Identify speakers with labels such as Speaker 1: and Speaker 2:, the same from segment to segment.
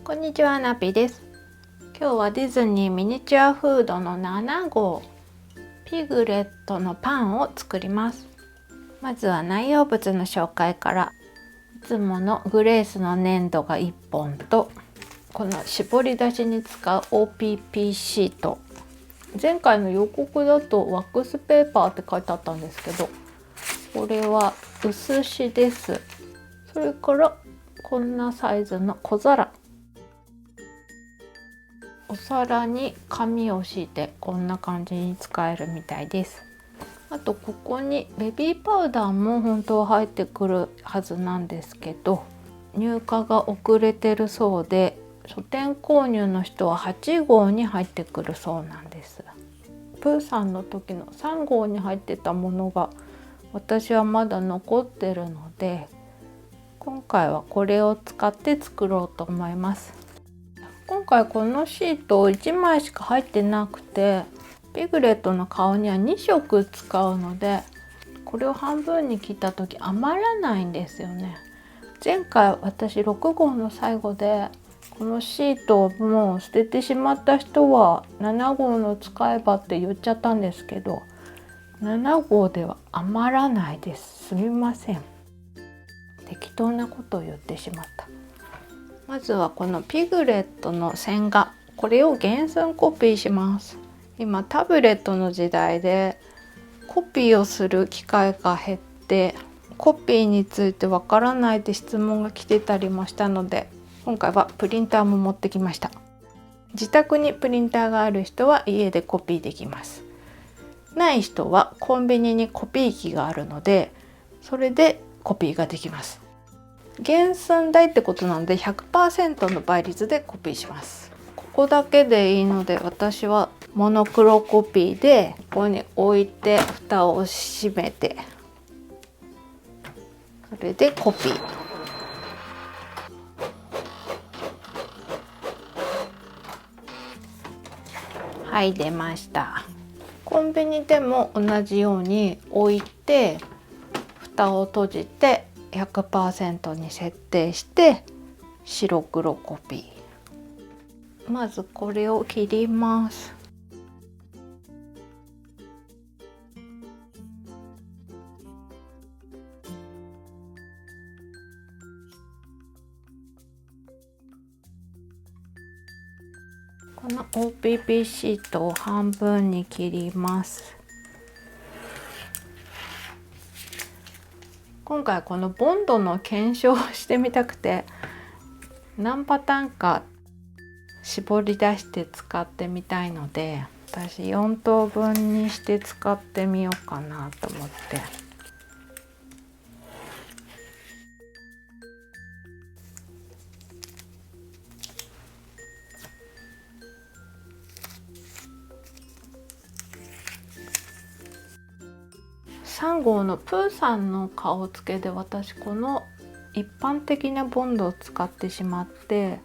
Speaker 1: こんにちは、ナピです。今日はディズニーミニチュアフードの7号ピグレットのパンを作ります。まずは内容物の紹介から。いつものグレースの粘土が1本と、この絞り出しに使う OPP シート。前回の予告だとワックスペーパーって書いてあったんですけど、これは薄紙です。それからこんなサイズの小皿。お皿に紙を敷いてこんな感じに使えるみたいです。あとここにベビーパウダーも本当は入ってくるはずなんですけど、入荷が遅れてるそうで、書店購入の人は8号に入ってくるそうなんです。プーさんの時の3号に入ってたものが私はまだ残ってるので、今回はこれを使って作ろうと思います。今回このシート1枚しか入ってなくて、ピグレットの顔には2色使うので、これを半分に切った時余らないんですよね。前回私6号の最後でこのシートをもう捨ててしまった人は7号の使えばって言っちゃったんですけど、7号では余らないです。すみません。適当なことを言ってしまった。まずはこのピグレットの線画、これを原寸コピーします。今タブレットの時代でコピーをする機会が減って、コピーについてわからないって質問が来てたりもしたので、今回はプリンターも持ってきました。自宅にプリンターがある人は家でコピーできます。ない人はコンビニにコピー機があるので、それでコピーができます。原寸大ってことなので 100% の倍率でコピーします。ここだけでいいので、私はモノクロコピーでここに置いて蓋を閉めて、それでコピー。はい、出ました。コンビニでも同じように置いて蓋を閉じて 100% に設定して白黒コピー。まずこれを切ります。この OPP シートを半分に切ります。今回このボンドの検証をしてみたくて、何パターンか絞り出して使ってみたいので、私4等分にして使ってみようかなと思って。3号のプーさんの顔付けで私この一般的なボンドを使ってしまって、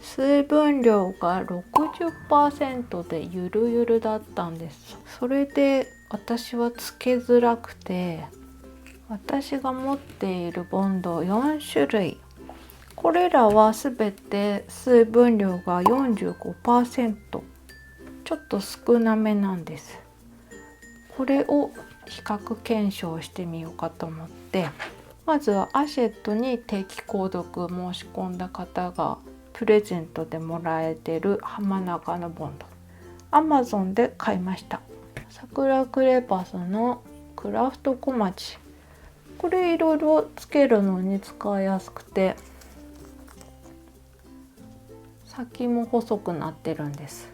Speaker 1: 水分量が 60% でゆるゆるだったんです。それで私はつけづらくて、私が持っているボンド4種類、これらは全て水分量が 45%、 ちょっと少なめなんです。これを比較検証してみようかと思って、まずはアシェットに定期購読申し込んだ方がプレゼントでもらえてる浜中のボンド、 Amazon で買いました。桜クレパスのクラフト小町、これいろいろつけるのに使いやすくて、先も細くなってるんです。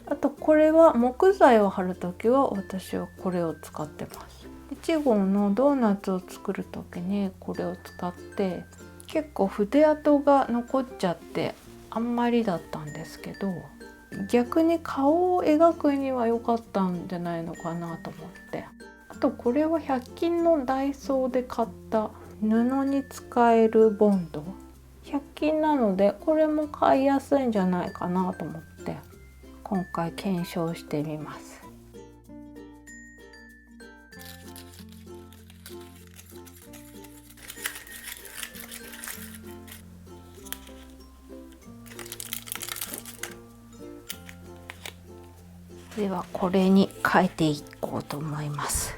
Speaker 1: あとこれは木材を貼るときは私はこれを使ってます。1号のドーナツを作る時にこれを使って、結構筆跡が残っちゃってあんまりだったんですけど、逆に顔を描くには良かったんじゃないのかなと思って。あとこれは100均のダイソーで買った布に使えるボンド、100均なのでこれも買いやすいんじゃないかなと思って今回検証してみます。ではこれに変えていこうと思います。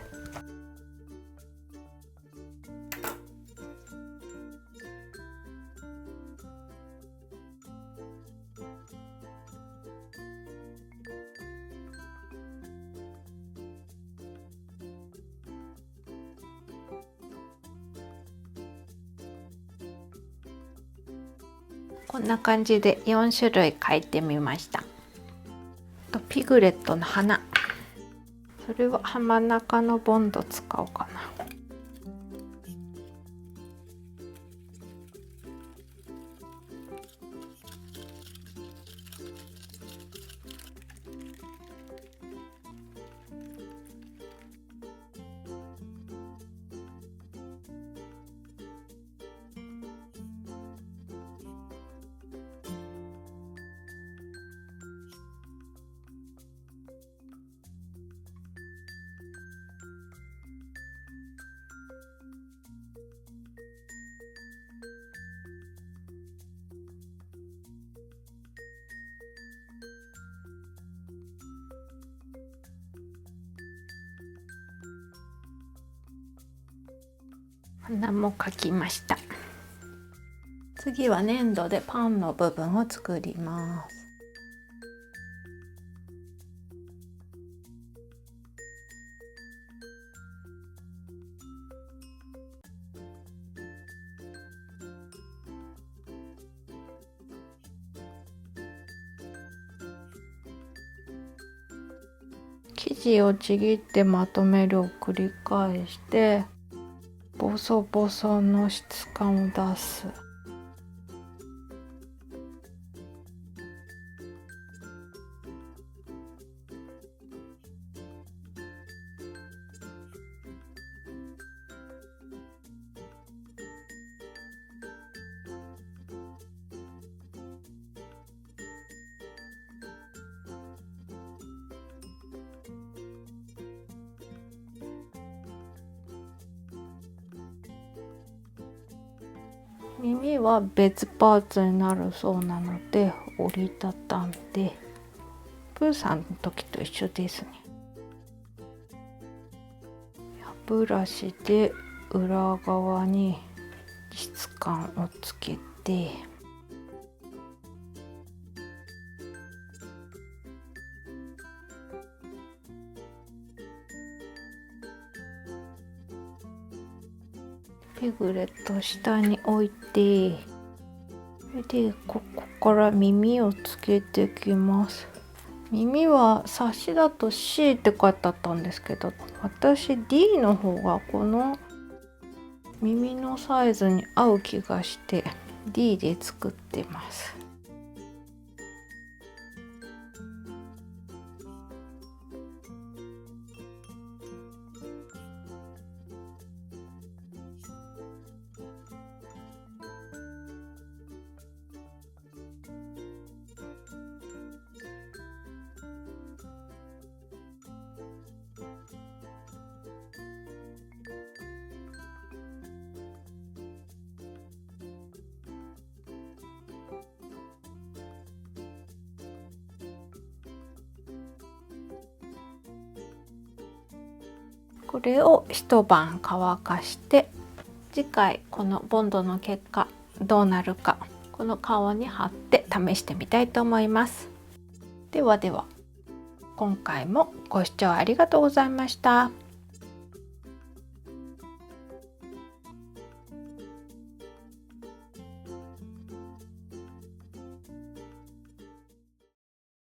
Speaker 1: こんな感じで4種類描いてみました。ピグレットの花、それは浜中のボンド使おうかな。花も描きました。次は粘土でパンの部分を作ります。生地をちぎってまとめるを繰り返してボソボソの質感を出す。耳は別パーツになるそうなので折りたたんで、プーさんの時と一緒ですね。歯ブラシで裏側に質感をつけて、ピグレット下に置いて、でここから耳をつけていきます。耳は冊子だと C って書いてあったんですけど、私 D の方がこの耳のサイズに合う気がして D で作ってます。これを一晩乾かして、次回このボンドの結果どうなるか、この顔に貼って試してみたいと思います。ではでは、今回もご視聴ありがとうございました。